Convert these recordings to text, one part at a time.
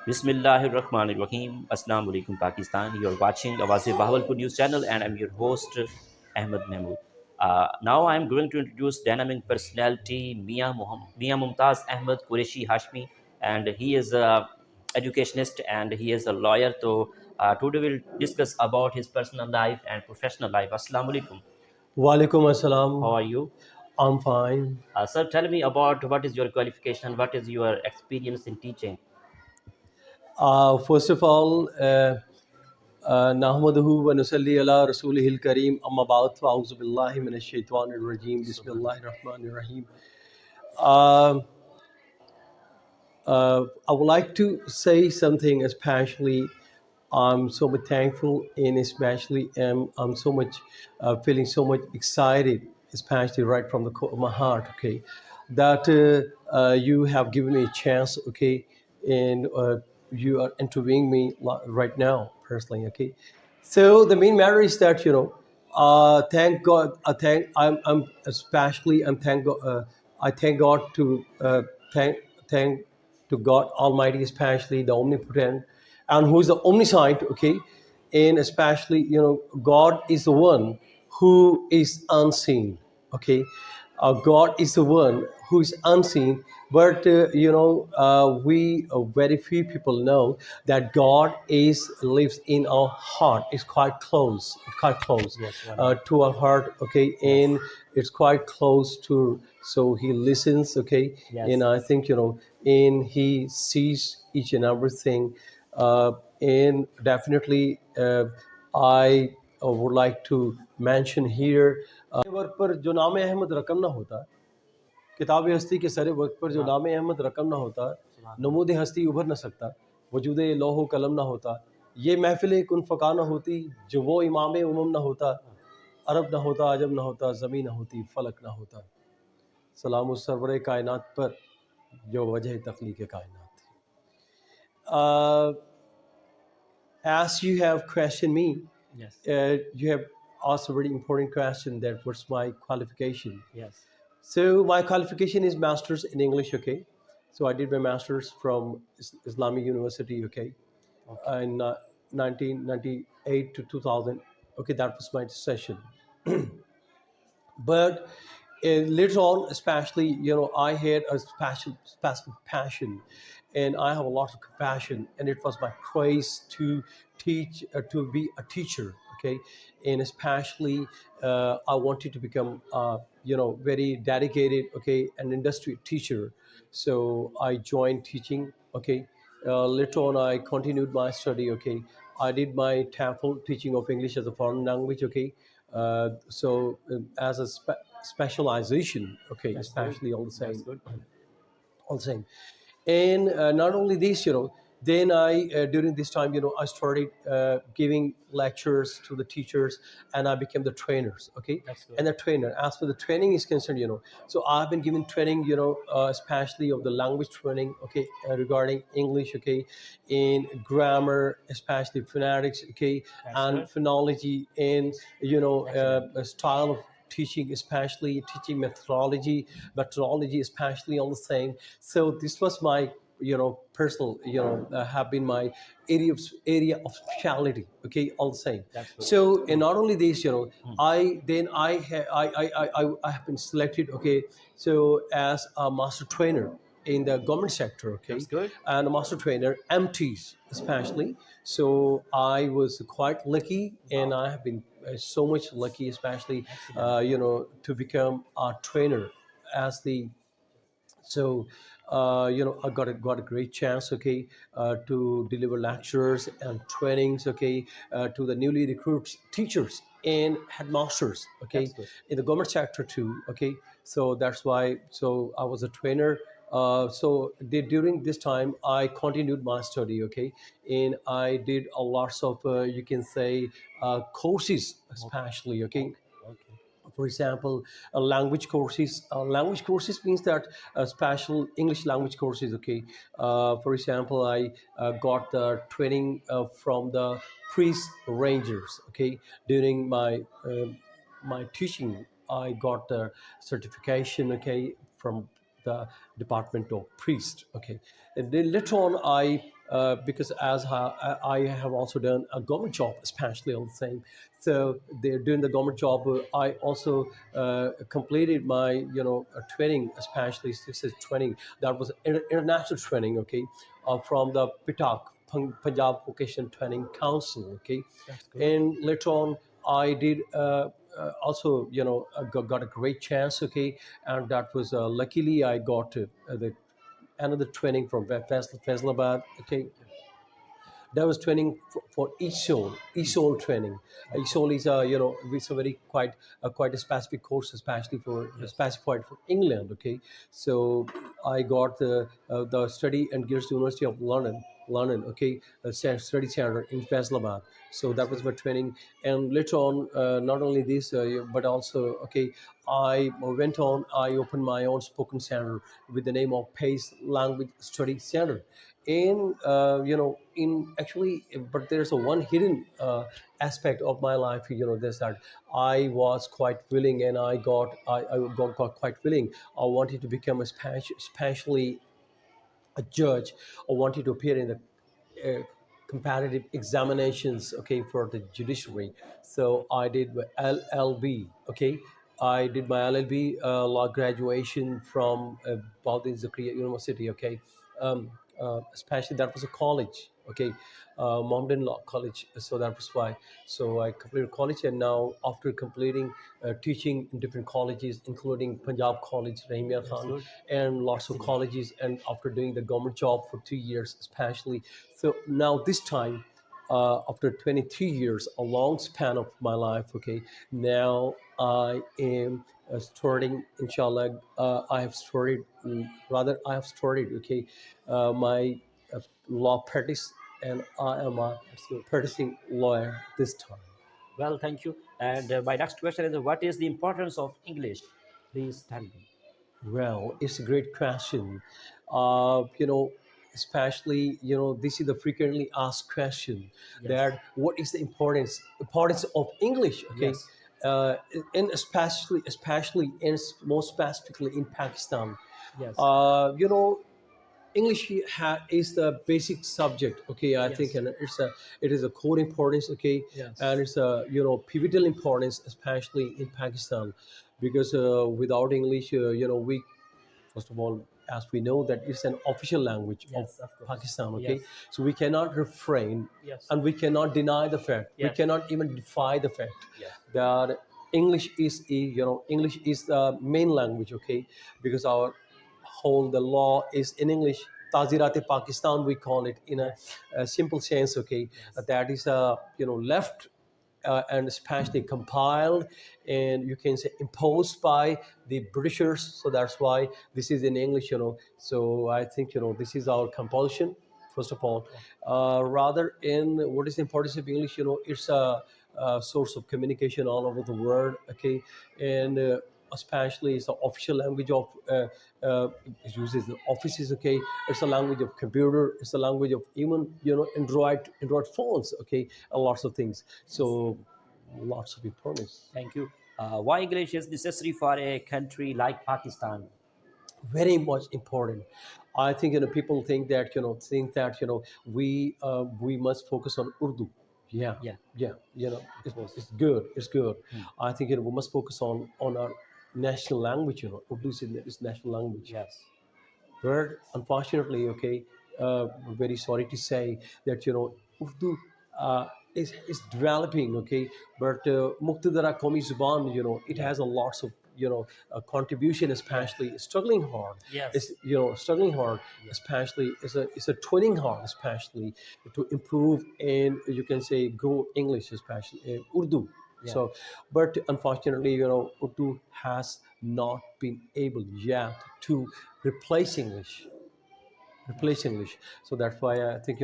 Bismillahirrahmanirrahim. Assalamu alaikum, Pakistan. You're watching Awaz-E-Bahwalpur news channel, and I'm your host, Ahmed Mahmood. Now I'm going to introduce dynamic personality Mia Mumtaz Ahmed Qureshi Hashmi, and he is a educationist and he is a lawyer. So today we'll discuss about his personal life and professional life. Assalamu alaikum. Walaikum How assalam. are you? I'm fine. Sir, tell me about what is your qualification, what is your experience in teaching? First of all, nahmaduhu wa nusalli ala rasulihil kareem amma ba'd fa a'udhu billahi minash shaitanir rajeem bismillahir rahmanir rahim. Uh, I would like to say something, especially I'm so much thankful and especially I'm so much feeling so much excited, especially right from the core of my heart, okay, that you have given me a chance, okay, and you are interviewing me right now personally, okay. So the main matter is that thank God, I'm especially I'm thank God, I thank God to thank to God Almighty, especially the Omnipotent, and who is the Omniscient, okay, and especially God is the one who is unseen, okay. God is the one who is unseen, but we very few people know that God is lives in our heart. It's quite close Yes, one. to our heart, okay, Yes. and it's quite close to. So He listens, okay, Yes. and I think and He sees each and everything, and definitely I would like to mention here work पर जो नाम अहमद रकम ना होता, किताब हस्ती के सरे वक्त पर जो नाम अहमद रकम ना होता, नमूद हस्ती उभर ना सकता, वजूद लोहो कलम ना होता, ये महफिल कुन फ़का ना होती, जो वो इमाम उमम ना होता, अरब ना होता, अजम ना होता, ज़मीन ना होती, फ़लक ना होता। सलाम उस सरवरे कायनात पर जो वजह तख्लीक कायनात थी। As you have questioned me, Yes. you have asked a very important question, that what's my qualification. Yes. So my qualification is master's in English, okay. So I did my master's from Islamic University, okay, in 1998 to 2000. Okay, that was my session. But later on, especially, I had a special passion, and I have a lot of compassion, and it was my craze to teach, to be a teacher, okay, and especially I wanted to become, very dedicated, okay, an industry teacher. So I joined teaching, okay. Later on, I continued my study, okay. I did my TEFL, teaching of English as a foreign language, okay. So as a specialization, okay, That's good. especially all the That's same, good. all the same. And not only this, then I during this time, I started giving lectures to the teachers, and I became the trainers, okay. That's good. And the trainer, as for the training is concerned, so I've been given training, especially of the language training, okay, regarding English, okay, in grammar, especially phonetics, okay, That's and good. phonology, and Excellent. a style of teaching, especially teaching methodology, especially all the same. So this was my personal, have been my area of speciality, okay, all the same. That's good. So, and not only this, I have been selected, okay, so as a master trainer in the government sector, okay, That's good. and a master trainer MTs especially. So I was quite lucky, and I have been so much lucky, especially to become a trainer as the. So I got a great chance, okay, to deliver lectures and trainings, okay, to the newly recruits teachers and headmasters, okay, That's good. in the government sector too, okay. So that's why, so I was a trainer. During this time, I continued my study, okay, and I did a lots of you can say courses, especially, okay. Okay. For example, language courses. Language courses means that special English language courses, okay. For example, I got the training from the priest rangers, okay. During my teaching, I got the certification, okay, from the Department of Priest, okay. And then later on, I because I have also done a government job, especially on the same. So they're doing the government job. I also completed my training, especially success training. That was international training. Okay, from the PITAC, Punjab Vocational Training Council. Okay, That's good. and later on I did also got a great chance. Okay, and that was luckily I got the another training from Faisalabad. Okay, there was training for ESOL training. Okay. ESOL is it's a very quite a specific course, especially for Yes. specified for England. Okay, so I got the study and Gears University of London. Okay, a study center in Faisalabad. So That's that was good. my training, and later on, not only this, but also okay, I went on. I opened my own spoken center with the name of Pace Language Study Center, in in actually, but there's a one hidden aspect of my life. This that I was quite willing, and I got quite willing. I wanted to become especially a judge, or wanted to appear in the comparative examinations, okay, for the judiciary. So I did my LLB. Okay, I did my LLB law graduation from Baldwin Zakria University. Okay, especially that was a college. Okay, Mountain Law College. So that was why. So I completed college, and now after completing teaching in different colleges, including Punjab College, Rahimia That's Khan, good. and lots of Excellent. colleges, and after doing the government job for 2 years, especially. So now this time, after 23 years, a long span of my life. Okay, now I am starting, inshallah. I have started, rather, I have started. Okay, my law practice, and I am a That's good. practicing lawyer this time. Well, thank you. And my next question is, what is the importance of English? Please tell me. Well, it's a great question. Especially, this is the frequently asked question, Yes. that what is the importance of English? Okay, Yes. uh, and especially and most specifically in Pakistan. Yes. Uh, you know, English is the basic subject. Okay, I think, Yes. and it is a core importance. Okay, and Yes. it's a pivotal importance, especially in Pakistan, because without English, we, first of all, as we know, that it's an official language of Yes, of course. Pakistan. Okay, Yes. so we cannot refrain, Yes. and we cannot deny the fact. We Yes. cannot even defy the fact Yes. that English is the main language. Okay, because our whole the law is in English. Tazirat Pakistan, we call it in Yes. a simple sense. Okay, Yes. that is left and especially compiled, and you can say imposed by the Britishers. So that's why this is in English. So I think this is our compulsion. First of all, rather, in what is the importance of English? It's a source of communication all over the world. Okay, and especially it's the official language of it uses the offices. Okay, it's a language of computer. It's a language of even Android phones. Okay, and lots of things. Yes. So lots of importance. Thank you. Why English is necessary for a country like Pakistan? Very much important. I think people think that we must focus on Urdu. Yeah, Yeah, yeah. of It's, course. it's good. It's good. Hmm. I think we must focus on our national language. Urdu is national language. Yes. But unfortunately, okay, very sorry to say that Urdu is developing. Okay, but Muqtadara Qawmi Zuban, it Yeah. has a lots of contribution, Yes. especially struggling hard. Yes. It's struggling hard, Yeah. especially it's a twinning hard, especially to improve, and you can say grow English, especially Urdu. Yeah. So, but unfortunately, Urdu has not been able yet to replace English. That's Replace good. English. So that's why I think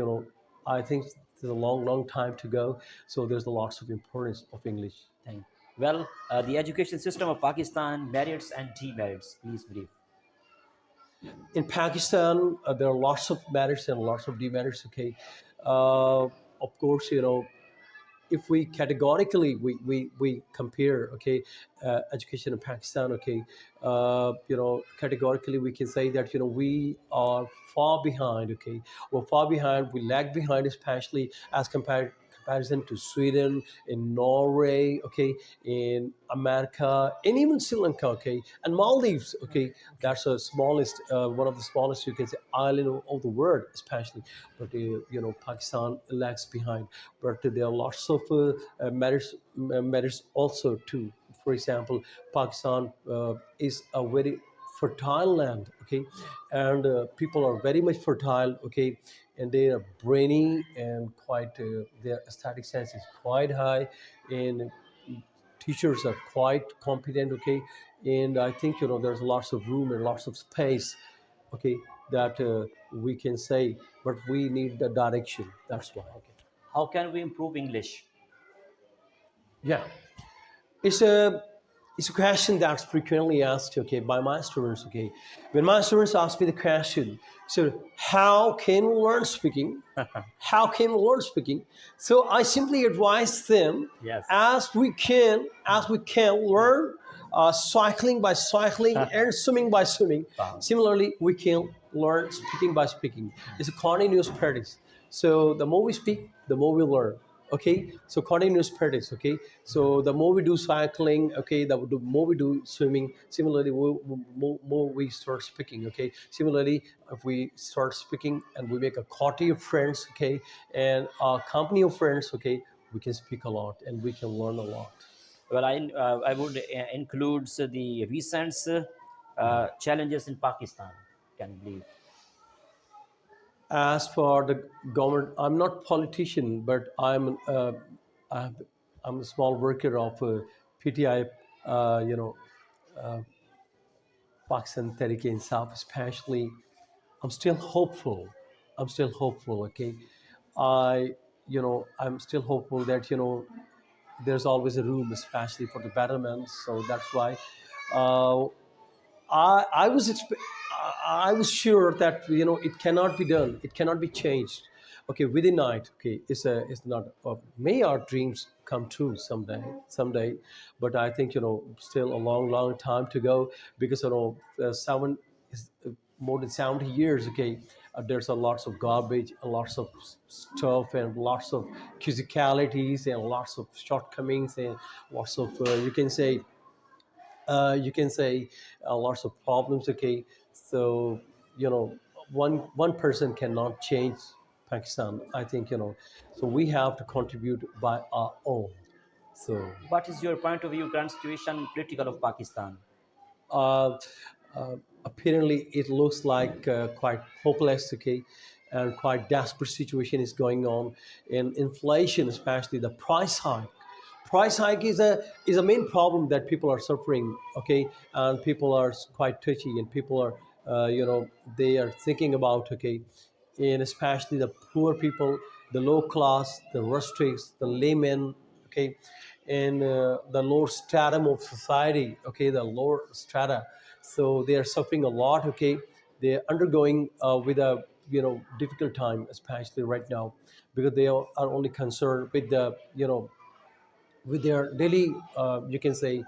I think there's a long, long time to go. So there's lots of importance of English. Thank. Well, the education system of Pakistan, merits and demerits. Please brief. In Pakistan, there are lots of merits and lots of demerits. Okay, uh, of course, if we categorically we compare, okay, education in Pakistan, okay, categorically we can say that we are far behind, okay, we're far behind, we lag behind, especially as compared comparison to Sweden, in Norway, okay, in America, and even Sri Lanka, okay, and Maldives, okay. That's the smallest, one of the smallest, you can say, island of the world, especially. But Pakistan lags behind. But there are lots of merits also too. For example, Pakistan is a very fertile land, okay, and people are very much fertile, okay, and they are brainy and quite their aesthetic sense is quite high, and teachers are quite competent, okay, and I think there's lots of room and lots of space, okay, that we can say, but we need the direction. That's why. Okay. How can we improve English? Yeah, it's a it's a question that's frequently asked, okay, by my students, okay. When my students ask me the question, so how can we learn speaking? How can we learn speaking? So I simply advise them, Yes. as we can learn cycling by cycling and swimming by swimming. Wow. Similarly, we can learn speaking by speaking. It's a continuous practice. So the more we speak, the more we learn. Okay, so continuous practice. Okay, so the more we do cycling, okay, the more we do swimming. Similarly, more we start speaking. Okay, similarly, if we start speaking and we make a party of friends, okay, and a company of friends, okay, we can speak a lot and we can learn a lot. Well, I would include the recent challenges in Pakistan. Can you believe? As for the government, I'm not politician, but I'm, I'm a small worker of PTI, you know, Pakistan Tehreek Insaf, especially. I'm still hopeful. I'm still hopeful. Okay, I'm still hopeful that there's always a room, especially for the betterment. So that's why uh, I was I was sure that it cannot be done. It cannot be changed. Okay, within night. Okay, it's not. May our dreams come true someday, someday. But I think still a long time to go, because seven is more than 70 years. Okay, there's a lots of garbage, lots of stuff, and lots of physicalities, and lots of shortcomings, and lots of you can say lots of problems. Okay, so one person cannot change Pakistan. I think so we have to contribute by our own. So What is your point of view, current situation political of Pakistan? uh, apparently it looks like quite hopeless, okay, and quite desperate situation is going on. And inflation, especially the price hike is a main problem that people are suffering, okay, and people are quite touchy, and people are they are thinking about, okay, and especially the poor people, the low class, the rustics, the laymen, okay, and the lower stratum of society, okay, the lower strata. So they are suffering a lot, okay. They're undergoing with a difficult time, especially right now, because they are only concerned with the with their daily, you can say,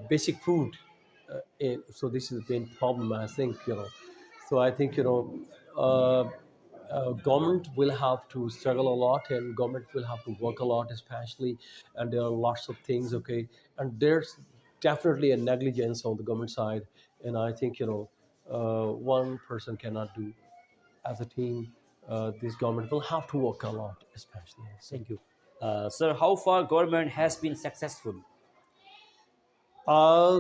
basic food. So this is the main problem, I think. So I think government will have to struggle a lot, and government will have to work a lot, especially. And there are lots of things, okay, and there's definitely a negligence on the government side. And I think one person cannot do. As a team, this government will have to work a lot, especially, I think. Thank you. Sir, how far government has been successful?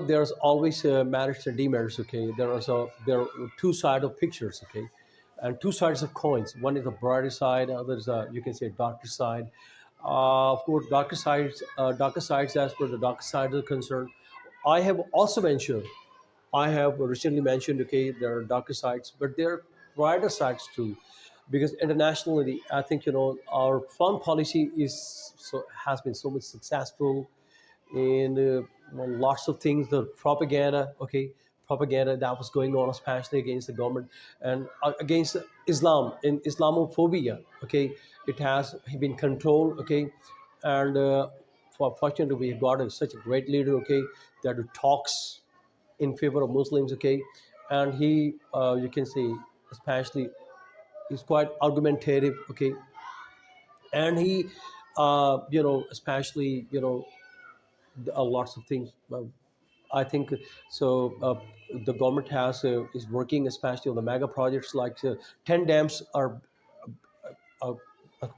There's always merits and demerits. Okay, there are two sides of pictures. Okay, and two sides of coins. One is the brighter side, other is you can say darker side. Of course, darker sides. As for the darker side are concerned, I have also mentioned. I have recently mentioned. Okay, there are darker sides, but there are brighter sides too, because internationally, I think our foreign policy has been so much successful, and lots of things, the propaganda, okay, propaganda that was going on, especially against the government, and against Islam and Islamophobia, okay, it has been controlled, okay. and fortunately we got such a great leader, okay, that talks in favor of Muslims, okay, and he, you can say, especially, is quite argumentative, okay, and he, especially, lots of things. I think so. The government has is working especially on the mega projects like 10 dams are uh,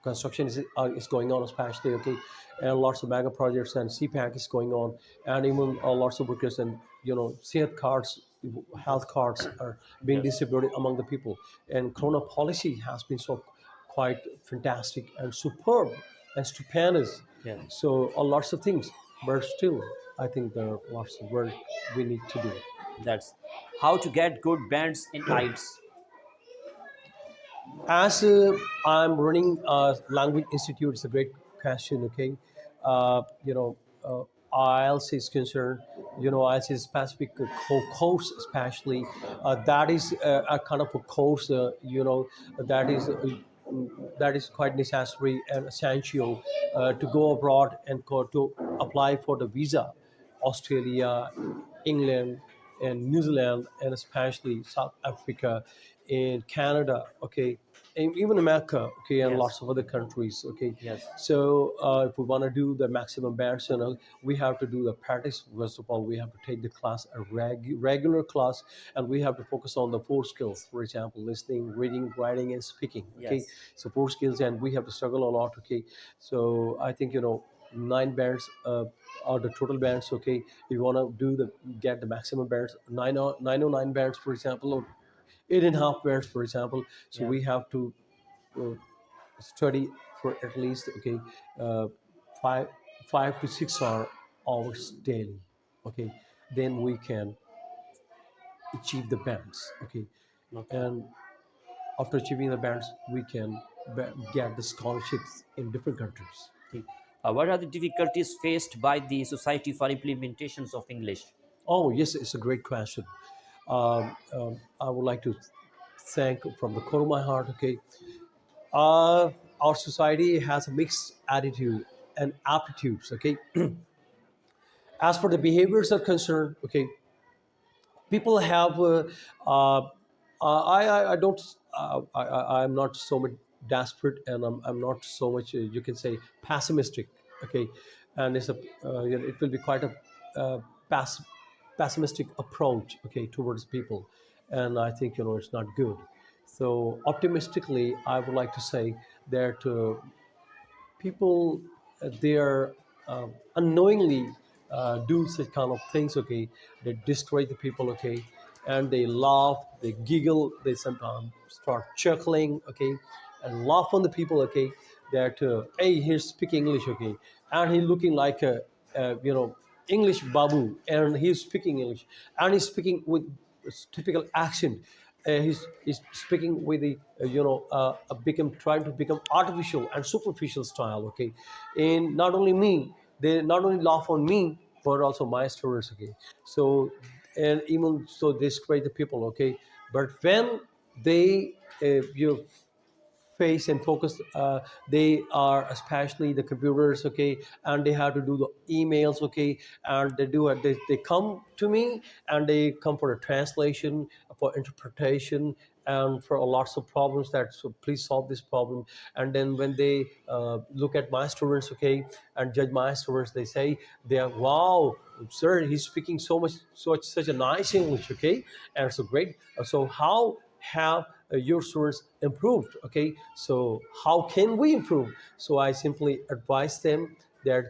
construction is going on, especially, okay, and lots of mega projects and CPAC is going on, and even lots of workers, and Sehat cards, health cards are being Yes. distributed among the people, and Corona policy has been so quite fantastic and superb and stupendous. Yes. So lots of things, but still, I think there are lots of work we need to do. That's how to get good bands in IELTS. As I'm running a language institute, it's a great question. Okay, IELTS is concerned. IELTS is specific course, especially that is a kind of a course. That is. That is quite necessary and essential to go abroad and to apply for the visa. Australia, England, and New Zealand, and especially South Africa, and Canada, okay, and even America, okay, and Yes. lots of other countries, okay. Yes. So if we want to do the maximum bands, we have to do the practice. First of all, we have to take the class, a regular class, and we have to focus on the four skills. For example, listening, reading, writing, and speaking. Okay, Yes. so four skills, and we have to struggle a lot. Okay, so I think 9 bands are the total bands. Okay, if you want to do the get the maximum bands, 909 bands, for example, or 8.5 bands, for example. So Yes. we have to uh, study for at least, okay, uh, five 5 to 6 hours daily. Okay, then we can achieve the bands. Okay, Okay. and after achieving the bands, we can get the scholarships in different countries. Okay. What are the difficulties faced by the society for implementations of English? Oh, yes, it's a great question. I would like to thank from the core of my heart. Okay, our society has a mixed attitude and aptitudes. Okay, as for the behaviors are concerned, okay, people have. I don't. I'm not so much desperate, and I'm not so much. You can say pessimistic. Okay, and it will be quite a pass, pessimistic approach. Okay, towards people, and I think it's not good. So optimistically, I would like to say that people, they are unknowingly do such kind of things, okay, they discourage the people, okay, and they laugh, they giggle, they sometimes start chuckling, okay, and laugh on the people, okay, that hey, he's speaking English, okay, and he's looking like a English babu, and he's speaking English, and he's speaking with typical accent. He's speaking with the become trying to become artificial and superficial style, okay, and not only me, they not only laugh on me but also my students, okay. So, and even so they discourage the people, okay, but when they face and focus, they are especially the computers, okay, and they have to do the emails, okay, and they do it, they come to me, and they come for a translation, for interpretation, and for lots of problems, that so please solve this problem. And then when they look at my students, okay, and judge my students, they say, they are, wow, sir, he's speaking so much, such a nice English, okay, and so great. So how have your students improved, okay, so how can we improve? So I simply advise them that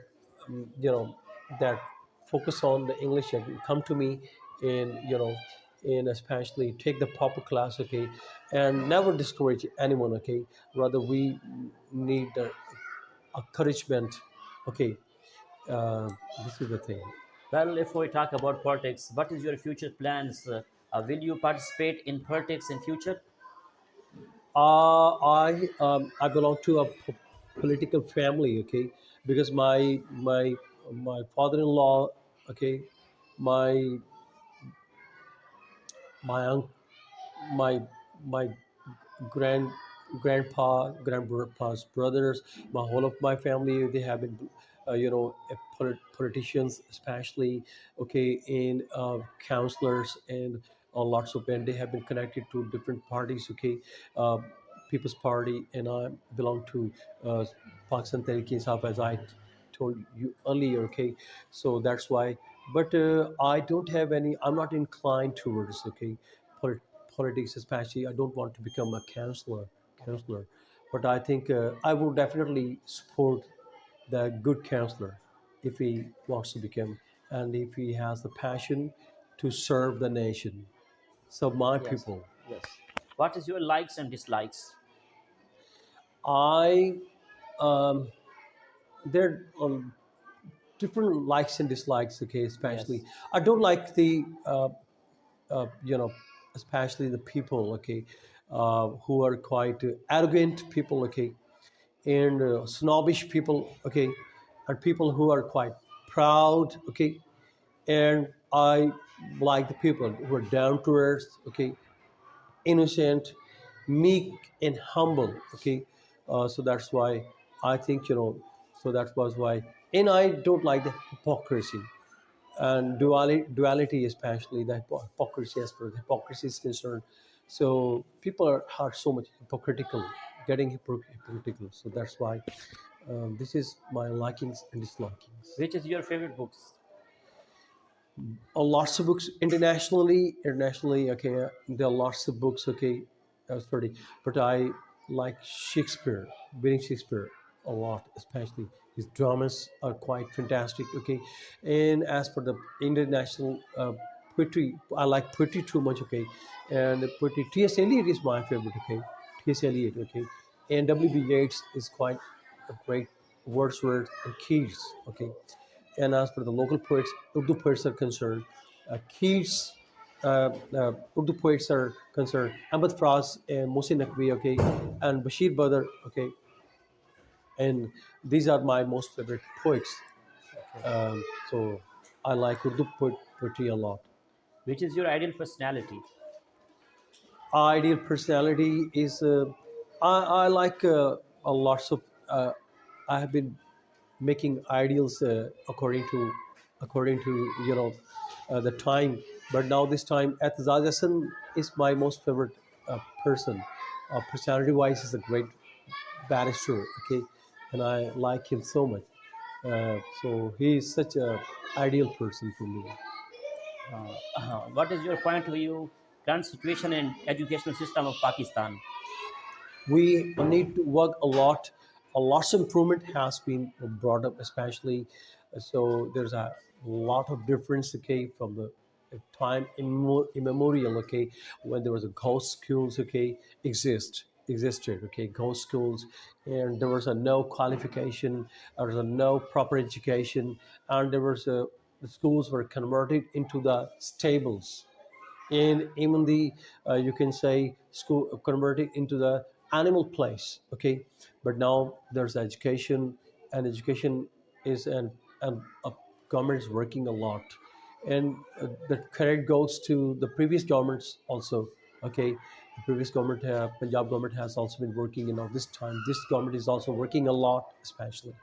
that focus on the English and come to me, and and especially take the proper class, okay, and never discourage anyone, okay, rather we need the encouragement, okay. uh, this is the thing. Well, if we talk about politics, what is your future plans? Will you participate in politics in future? I belong to a political family, okay, because my father-in-law, okay, my my uncle, my my grandfather, grandpa's brothers, my whole of my family, they have been, politicians, especially, okay, in counselors, and lots of them. They have been connected to different parties, okay, uh, People's Party, and I belong to uh, Pakistan Tehreek Insaf, as I told you earlier, okay. So that's why. But I don't have any. I'm not inclined towards, okay, polit- politics, especially. I don't want to become a Okay. counselor. But I think I will definitely support the good counselor if he wants to become, and if he has the passion to serve the nation. So my Yes. people, Yes. What is your likes and dislikes? I there are different likes and dislikes. Okay, Yes. especially I don't like the you know, especially the people. Okay, who are quite arrogant people. Okay, and snobbish people. Okay, and people who are quite proud. Okay, and I like the people who are down to earth. Okay, innocent, meek, and humble. Okay, so that's why I think, So that was why, and I don't like the hypocrisy and duality, especially the hypocrisy. As far as hypocrisy is concerned, so people are so much hypocritical, getting hypocritical. So that's why this is my likings and dislikings. Which is your favorite books? Lots of books internationally. Okay, there are lots of books. Okay, sorry, but I like Shakespeare, William Shakespeare, a lot, especially his dramas are quite fantastic. Okay, and as for the international poetry, I like poetry too much. Okay, and the poetry, T.S. Eliot is my favorite. Okay, T.S. Eliot. Okay, and W.B. Yeats is quite a great, Wordsworth and Keats. Okay, and as for the local poets, Urdu poets are concerned, Keats, Urdu poets are concerned, Ahmed Fraz and Mohsin Naqvi, okay, and Bashir Badr, okay, and these are my most favorite poets. Okay. So I like Urdu poetry a lot. Which is your ideal personality? Ideal personality is I like a lots of I have been making ideals according to the time, but now this time at Zajasan is my most favorite person. Personality wise is a great barrister, okay, and I like him so much. So he is such a ideal person for me. What is your point of view? Current situation and educational system of Pakistan. We need to work a lot. A lot of improvement has been brought up, especially. So there's a lot of difference, okay, from the time immemorial, okay, when there was a ghost schools, okay, existed, okay, ghost schools, and there was a no qualification, there was a no proper education, and there was a the schools were converted into the stables, and even the you can say school converted into the animal place, okay. But now there's education, and education is and government is working a lot, and the credit goes to the previous governments also, okay. The previous government, Punjab government, has also been working, this time this government is also working a lot, especially.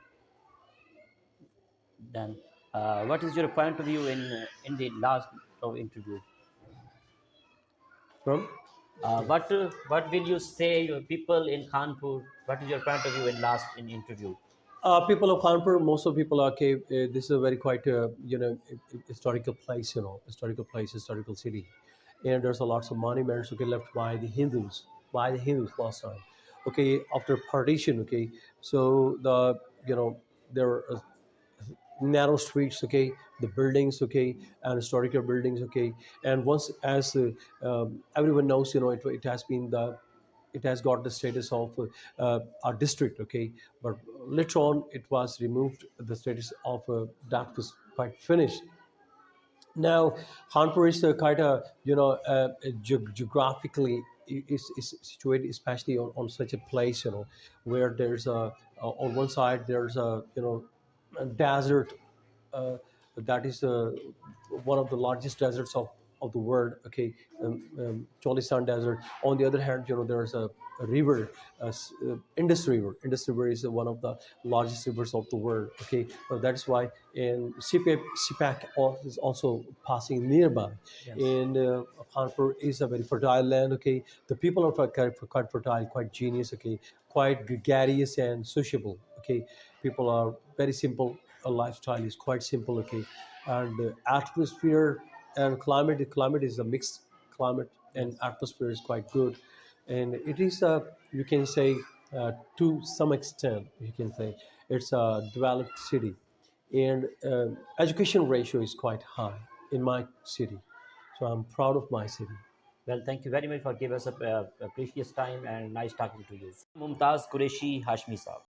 Then, what is your point of view in the last of interview? From What will you say your people in Kanpur? What is your point of view in last in interview? People of Kanpur, most of people are okay. This is a very quite historical place, historical city, and there's a lots of monuments, okay, left by the Hindus last time. Okay, after partition, okay, so there are narrow streets, okay, the buildings, okay, and historical buildings, okay, and once as everyone knows, it has been the it has got the status of a district, okay, but later on it was removed, the status of that was quite finished. Now, Kanpur is quite a geographically is situated, especially on such a place, where there's on one side there's a desert, uh, that is one of the largest deserts of the world. Okay, Cholistan Desert. On the other hand, there's a river, Indus River. Indus River is one of the largest rivers of the world. Okay, that's why, and CPAC is also passing nearby. Yes. And Khanpur is a very fertile land. Okay, the people are quite fertile, quite genius. Okay, quite gregarious and sociable. Okay, people are very simple. A lifestyle is quite simple. Okay, and atmosphere and climate. The climate is a mixed climate, and Yes. atmosphere is quite good, and it is a, you can say, to some extent you can say it's a developed city, and education ratio is quite high in my city, so I'm proud of my city. Well, thank you very much for giving us a precious time and nice talking to you. Mumtaz Qureshi Hashmi Saab.